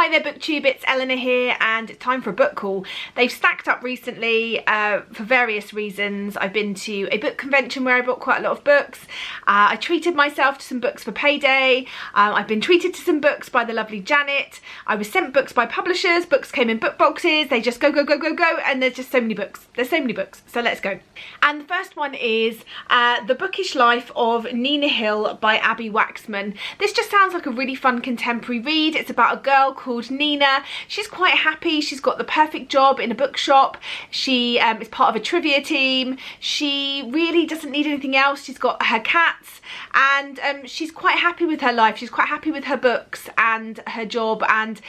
Hi there BookTube, it's Eleanor here and it's time for a book haul. They've stacked up recently for various reasons. I've been to a book convention where I bought quite a lot of books. I treated myself to some books for payday. I've been treated to some books by the lovely Janet. I was sent books by publishers, books came in book boxes, they just go, and there's just so many books. There's so many books, so let's go. And the first one is The Bookish Life of Nina Hill by Abby Waxman. This just sounds like a really fun contemporary read. It's about a girl called Nina. She's quite happy. She's got the perfect job in a bookshop. She is part of a trivia team. She really doesn't need anything else. She's got her cats and she's quite happy with her life. She's quite happy with her books and her job and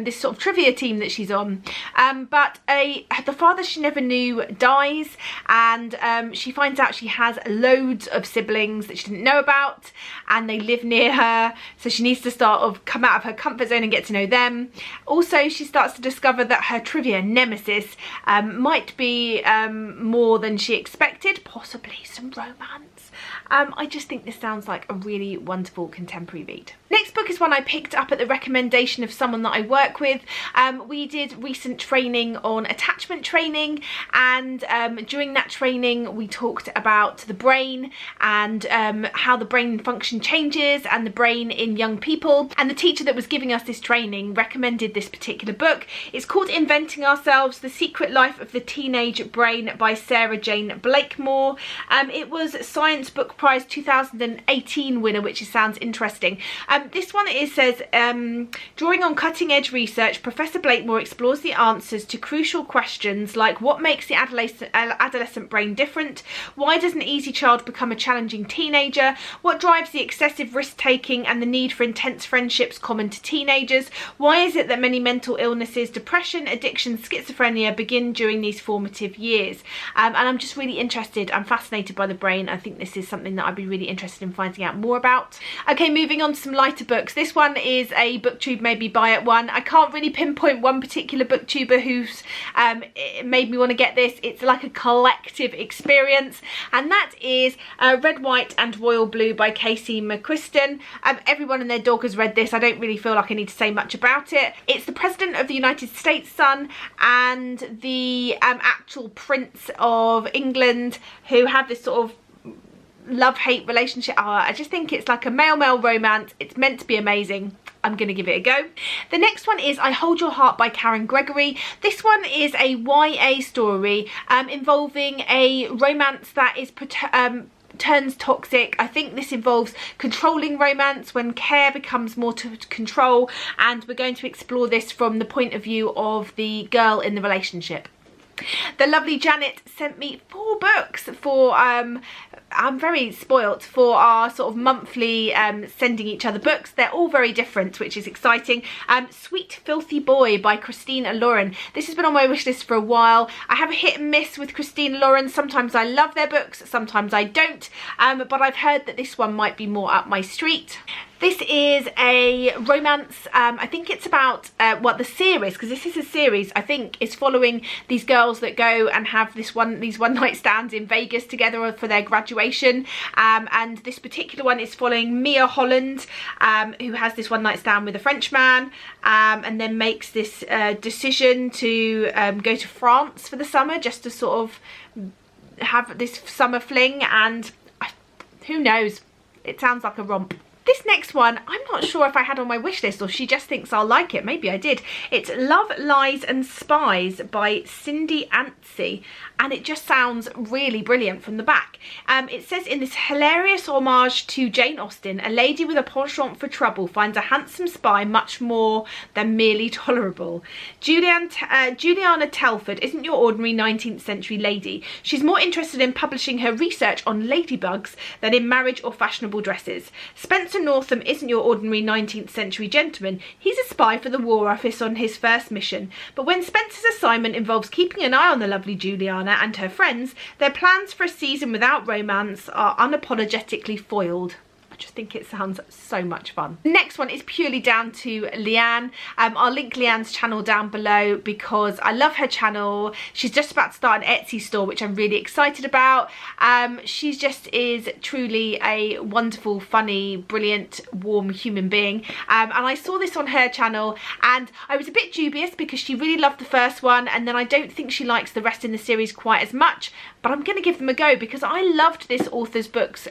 this sort of trivia team that she's on. But the father she never knew dies, and she finds out she has loads of siblings that she didn't know about, and they live near her, so she needs to come out of her comfort zone and get to know them. Also, she starts to discover that her trivia nemesis might be more than she expected, possibly some romance. I just think this sounds like a really wonderful contemporary read. Next book is one I picked up at the recommendation of someone that I work with. We did recent training on attachment training, and during that training we talked about the brain and how the brain function changes and the brain in young people, and the teacher that was giving us this training recommended this particular book. It's called Inventing Ourselves: The Secret Life of the Teenage Brain by Sarah Jane Blakemore. It was Science Book Prize 2018 winner, which sounds interesting. This one, it says, drawing on cutting edge research, Professor Blakemore explores the answers to crucial questions like what makes the adolescent brain different, why does an easy child become a challenging teenager, what drives the excessive risk taking and the need for intense friendships common to teenagers, why is it that many mental illnesses, depression, addiction, schizophrenia begin during these formative years. And I'm just really interested, I'm fascinated by the brain. I think this is something that I'd be really interested in finding out more about. Okay, moving on to some lighter books. This one is a BookTube maybe buy it one. I can't really pinpoint one particular BookTuber who's made me want to get this. It's like a collective experience, and that is Red, White and Royal Blue by Casey McQuiston. Everyone and their dog has read this. I don't really feel like I need to say much about it. It's the President of the United States' son and the actual Prince of England who have this sort of love-hate relationship. I just think it's like a male-male romance. It's meant to be amazing. I'm gonna give it a go. The next one is I Hold Your Heart by Karen Gregory. This one is a YA story involving a romance that is turns toxic. I think this involves controlling romance when care becomes more to control, and we're going to explore this from the point of view of the girl in the relationship. The lovely Janet sent me 4 books for I'm very spoilt for our sort of monthly sending each other books. They're all very different, which is exciting. Sweet Filthy Boy by Christina Lauren. This has been on my wish list for a while. I have a hit and miss with Christina Lauren. Sometimes I love their books, sometimes I don't, but I've heard that this one might be more up my street. This is a romance. I think it's about the series, because this is a series, I think, is following these girls that go and have these one night stands in Vegas together for their graduation, and this particular one is following Mia Holland, who has this one night stand with a French man, and then makes this decision to go to France for the summer just to sort of have this summer fling, and who knows, it sounds like a romp. This next one, I'm not sure if I had on my wish list or she just thinks I'll like it. Maybe I did. It's Love, Lies and Spies by Cindy Anstey, and it just sounds really brilliant from the back. It says, in this hilarious homage to Jane Austen, a lady with a penchant for trouble finds a handsome spy much more than merely tolerable. Juliana Telford isn't your ordinary 19th century lady. She's more interested in publishing her research on ladybugs than in marriage or fashionable dresses. Spencer Northam isn't your ordinary 19th century gentleman. He's a spy for the War Office on his first mission. But when Spencer's assignment involves keeping an eye on the lovely Juliana and her friends, their plans for a season without romance are unapologetically foiled. I just think it sounds so much fun. The next one is purely down to Leanne. I'll link Leanne's channel down below because I love her channel. She's just about to start an Etsy store, which I'm really excited about. She just is truly a wonderful, funny, brilliant, warm human being. And I saw this on her channel and I was a bit dubious because she really loved the first one, and then I don't think she likes the rest in the series quite as much, but I'm going to give them a go because I loved this author's books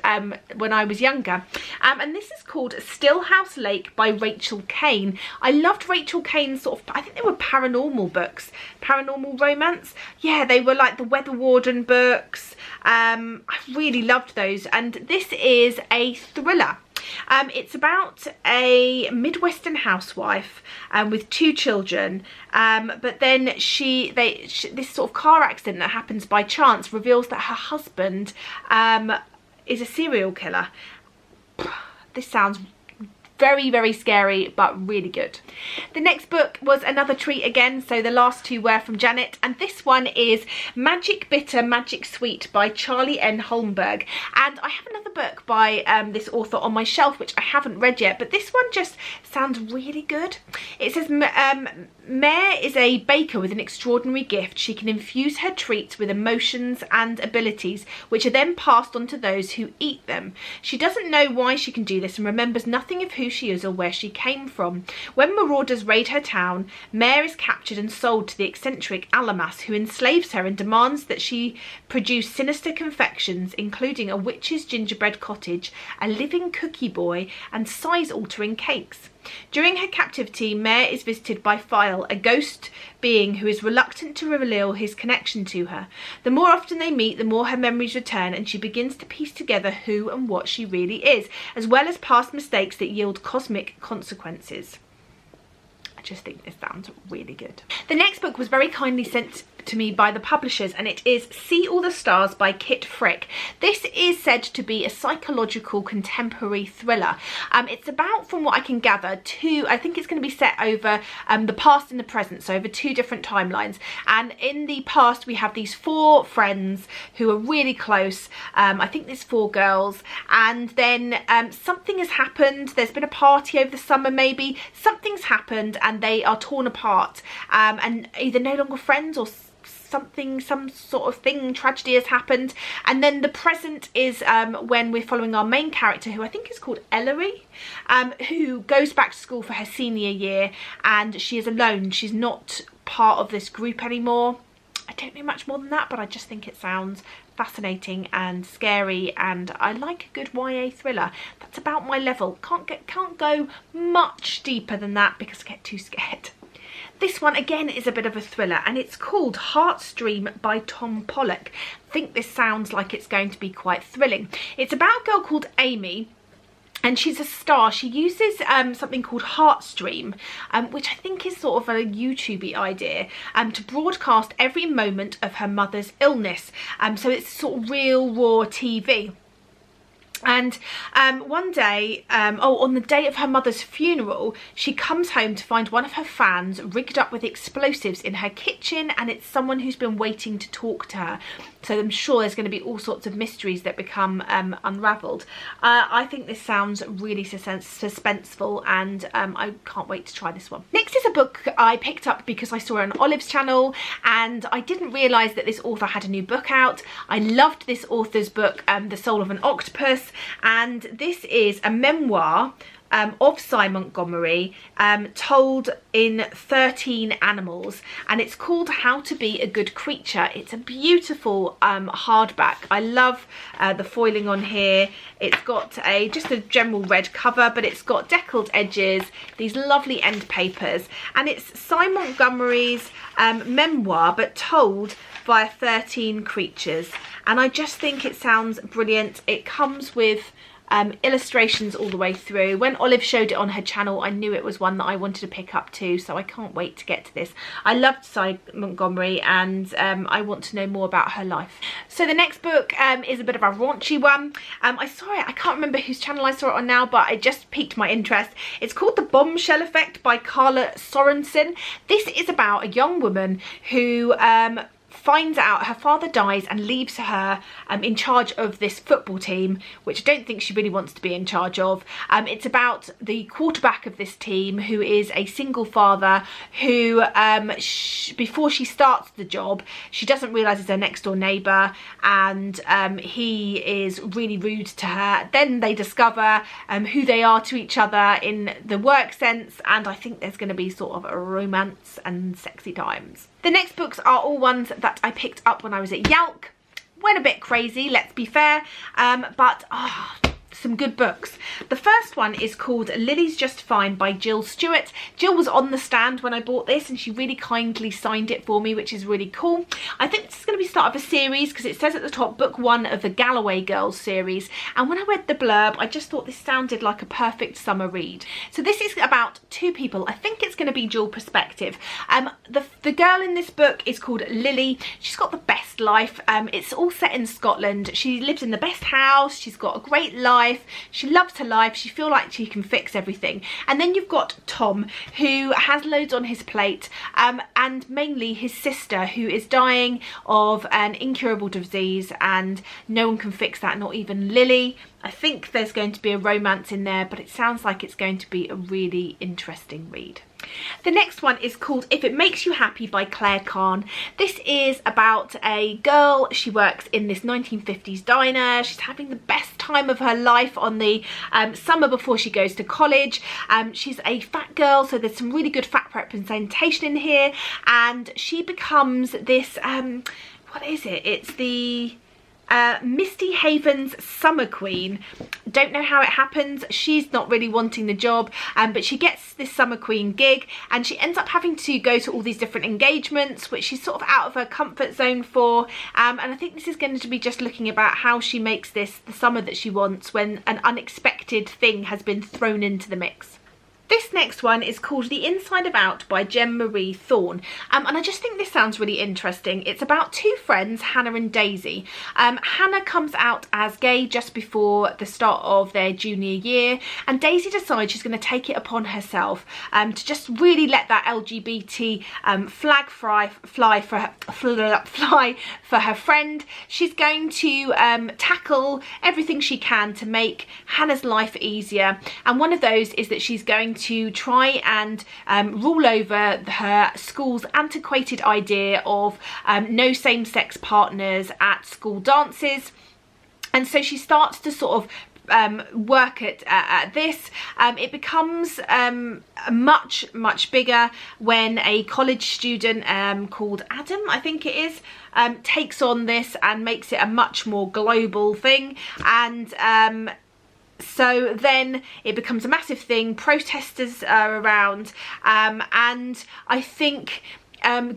when I was younger. And this is called Stillhouse Lake by Rachel Kane. I loved Rachel Kane's sort of, I think they were paranormal books, paranormal romance. Yeah, they were like the Weather Warden books. I really loved those, and this is a thriller. It's about a Midwestern housewife with 2 children, but then this sort of car accident that happens by chance reveals that her husband is a serial killer. This sounds very, very scary, but really good. The next book was another treat again, so the last 2 were from Janet, and this one is Magic Bitter, Magic Sweet by Charlie N. Holmberg. And I have another book by this author on my shelf, which I haven't read yet, but this one just sounds really good. It says, Mare is a baker with an extraordinary gift. She can infuse her treats with emotions and abilities, which are then passed on to those who eat them. She doesn't know why she can do this and remembers nothing of who she is or where she came from. When marauders raid her town, Mare is captured and sold to the eccentric Alamas, who enslaves her and demands that she produce sinister confections, including a witch's gingerbread cottage, a living cookie boy, and size-altering cakes. During her captivity, Mare is visited by File, a ghost being who is reluctant to reveal his connection to her. The more often they meet, the more her memories return, and she begins to piece together who and what she really is, as well as past mistakes that yield cosmic consequences. I just think this sounds really good. The next book was very kindly sent to me by the publishers, and it is See All the Stars by Kit Frick. This is said to be a psychological contemporary thriller. It's about, from what I can gather, I think it's going to be set over the past and the present, so over 2 different timelines. And in the past we have these 4 friends who are really close. I think there's 4 girls, and then something has happened. There's been a party over the summer, maybe something's happened and they are torn apart, and either no longer friends or some sort of thing, tragedy has happened. And then the present is when we're following our main character, who I think is called Ellery, who goes back to school for her senior year, and she is alone. She's not part of this group anymore. I don't know much more than that, but I just think it sounds fascinating and scary, and I like a good YA thriller. That's about my level. Can't go much deeper than that because I get too scared. This one again is a bit of a thriller, and it's called Heartstream by Tom Pollock. I think this sounds like it's going to be quite thrilling. It's about a girl called Amy, and she's a star. She uses something called Heartstream, which I think is sort of a YouTube-y idea, to broadcast every moment of her mother's illness. So it's sort of real, raw TV. And one day, on the day of her mother's funeral, she comes home to find one of her fans rigged up with explosives in her kitchen, and it's someone who's been waiting to talk to her. So I'm sure there's going to be all sorts of mysteries that become unravelled. I think this sounds really suspenseful, and I can't wait to try this one. Next is a book I picked up because I saw it on Olive's channel, and I didn't realise that this author had a new book out. I loved this author's book, The Soul of an Octopus. And this is a memoir of Cy Montgomery, told in 13 animals, and it's called How to Be a Good Creature. It's a beautiful hardback. I love the foiling on here. It's got just a general red cover, but it's got deckled edges, these lovely end papers, and it's Cy Montgomery's memoir, but told via 13 creatures. And I just think it sounds brilliant. It comes with illustrations all the way through. When Olive showed it on her channel, I knew it was one that I wanted to pick up too, so I can't wait to get to this. I loved Cy Montgomery, and I want to know more about her life. So the next book is a bit of a raunchy one. I saw it, I can't remember whose channel I saw it on now, but it just piqued my interest. It's called The Bombshell Effect by Carla Sorensen. This is about a young woman who finds out her father dies and leaves her in charge of this football team, which I don't think she really wants to be in charge of. It's about the quarterback of this team, who is a single father who, before she starts the job, she doesn't realise it's her next door neighbour, and he is really rude to her. Then they discover who they are to each other in the work sense, and I think there's going to be sort of a romance and sexy times. The next books are all ones that I picked up when I was at Yalc. Went a bit crazy, let's be fair, but some good books. The first one is called Lily's Just Fine by Jill Stewart. Jill was on the stand when I bought this and she really kindly signed it for me, which is really cool. I think this is going to be the start of a series because it says at the top book 1 of the Galloway Girls series, and when I read the blurb I just thought this sounded like a perfect summer read. So this is about 2 people. I think it's going to be dual perspective. The girl in this book is called Lily. She's got the best life. It's all set in Scotland. She lives in the best house. She's got a great life. She loves her life. She feels like she can fix everything. And then you've got Tom, who has loads on his plate, and mainly his sister, who is dying of an incurable disease, and no one can fix that, not even Lily. I think there's going to be a romance in there, but it sounds like it's going to be a really interesting read. The next one is called If It Makes You Happy by Claire Kahn. This is about a girl. She works in this 1950s diner. She's having the best time of her life on the summer before she goes to college. She's a fat girl, so there's some really good fat representation in here, and she becomes this what is it? It's the Misty Haven's summer queen. Don't know how it happens. She's not really wanting the job, but she gets this summer queen gig, and she ends up having to go to all these different engagements, which she's sort of out of her comfort zone for. And I think this is going to be just looking about how she makes this the summer that she wants when an unexpected thing has been thrown into the mix. This next one is called The Inside of Out by Jem Marie Thorne, and I just think this sounds really interesting. It's about 2 friends, Hannah and Daisy. Hannah comes out as gay just before the start of their junior year, and Daisy decides she's going to take it upon herself to just really let that LGBT flag fly for her friend. She's going to tackle everything she can to make Hannah's life easier, and one of those is that she's going to try and rule over her school's antiquated idea of no same-sex partners at school dances. And so she starts to sort of work at this. It becomes much bigger when a college student called Adam, I think it is, takes on this and makes it a much more global thing. And so then it becomes a massive thing. Protesters are around, and I think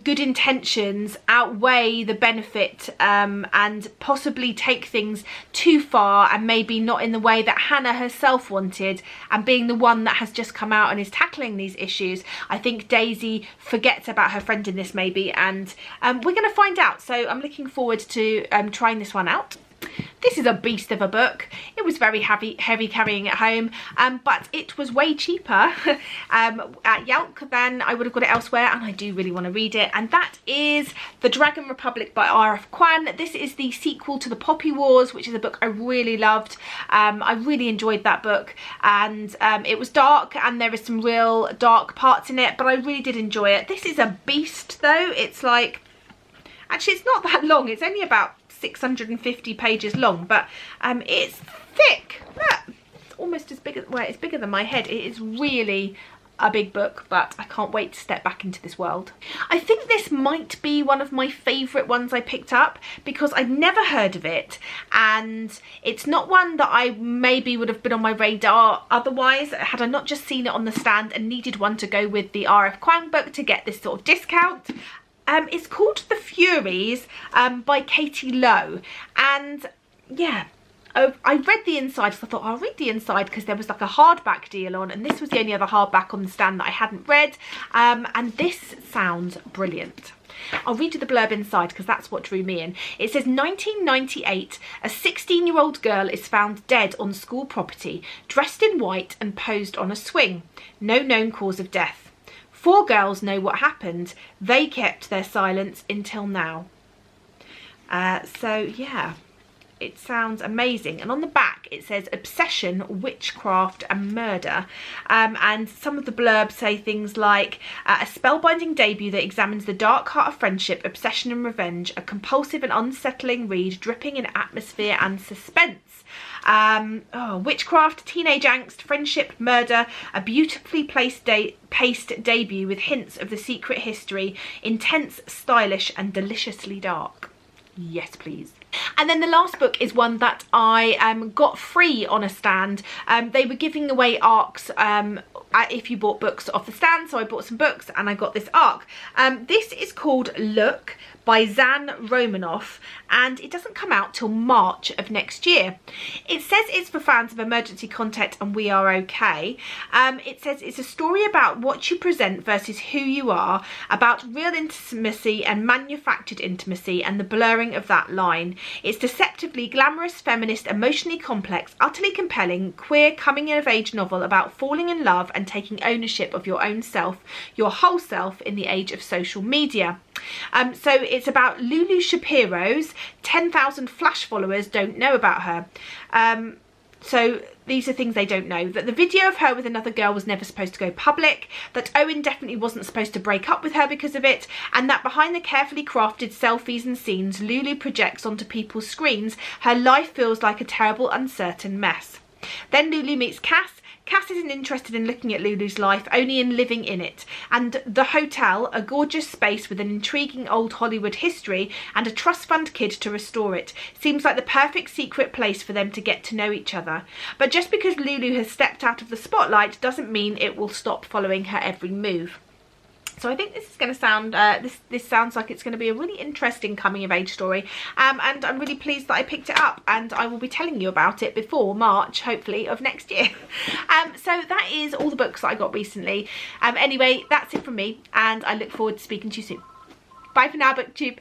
good intentions outweigh the benefit, and possibly take things too far, and maybe not in the way that Hannah herself wanted, and being the one that has just come out and is tackling these issues. I think Daisy forgets about her friend in this maybe, and we're going to find out. So I'm looking forward to trying this one out. This is a beast of a book. It was very heavy carrying at home, but it was way cheaper at Yalc than I would have got it elsewhere, and I do really want to read it. And that is The Dragon Republic by R.F. Kuan. This is the sequel to The Poppy Wars, which is a book I really loved. I really enjoyed that book, and it was dark, and there is some real dark parts in it, but I really did enjoy it. This is a beast though. It's like, actually it's not that long. It's only about 650 pages long, but it's thick. Look, it's almost as big as, well, it's bigger than my head. It is really a big book, but I can't wait to step back into this world. I think this might be one of my favourite ones I picked up because I'd never heard of it, and it's not one that I maybe would have been on my radar otherwise had I not just seen it on the stand and needed one to go with the R.F. Kuan book to get this sort of discount. It's called The Furies by Katie Lowe, and yeah, I read the inside, so I thought I'll read the inside because there was like a hardback deal on, and this was the only other hardback on the stand that I hadn't read, and this sounds brilliant. I'll read you the blurb inside because that's what drew me in. It says, 1998, a 16-year-old girl is found dead on school property, dressed in white and posed on a swing. No known cause of death. 4 girls know what happened. They kept their silence until now. So yeah, it sounds amazing. And on the back it says obsession, witchcraft and murder, and some of the blurbs say things like a spellbinding debut that examines the dark heart of friendship, obsession and revenge, a compulsive and unsettling read dripping in atmosphere and suspense. Witchcraft, teenage angst, friendship, murder, a beautifully paced debut with hints of the secret history, intense, stylish and deliciously dark. Yes please. And then the last book is one that I got free on a stand. They were giving away ARCs if you bought books off the stand, so I bought some books and I got this ARC. This is called Look by Zan Romanoff, and it doesn't come out till March of next year. It says it's for fans of emergency content and We Are Okay. It says it's a story about what you present versus who you are, about real intimacy and manufactured intimacy and the blurring of that line. It's deceptively glamorous, feminist, emotionally complex, utterly compelling, queer coming-of-age novel about falling in love and taking ownership of your own self, your whole self, in the age of social media. So it's about Lulu Shapiro's 10,000 flash followers don't know about her. So these are things they don't know. That the video of her with another girl was never supposed to go public, that Owen definitely wasn't supposed to break up with her because of it, and that behind the carefully crafted selfies and scenes Lulu projects onto people's screens, her life feels like a terrible, uncertain mess. Then Lulu meets Cass. Cass isn't interested in looking at Lulu's life, only in living in it. And the hotel, a gorgeous space with an intriguing old Hollywood history and a trust fund kid to restore it, seems like the perfect secret place for them to get to know each other. But just because Lulu has stepped out of the spotlight doesn't mean it will stop following her every move. So I think this is going to sound, this sounds like it's going to be a really interesting coming of age story, and I'm really pleased that I picked it up, and I will be telling you about it before March, hopefully, of next year. So that is all the books that I got recently. Anyway, that's it from me, and I look forward to speaking to you soon. Bye for now, BookTube.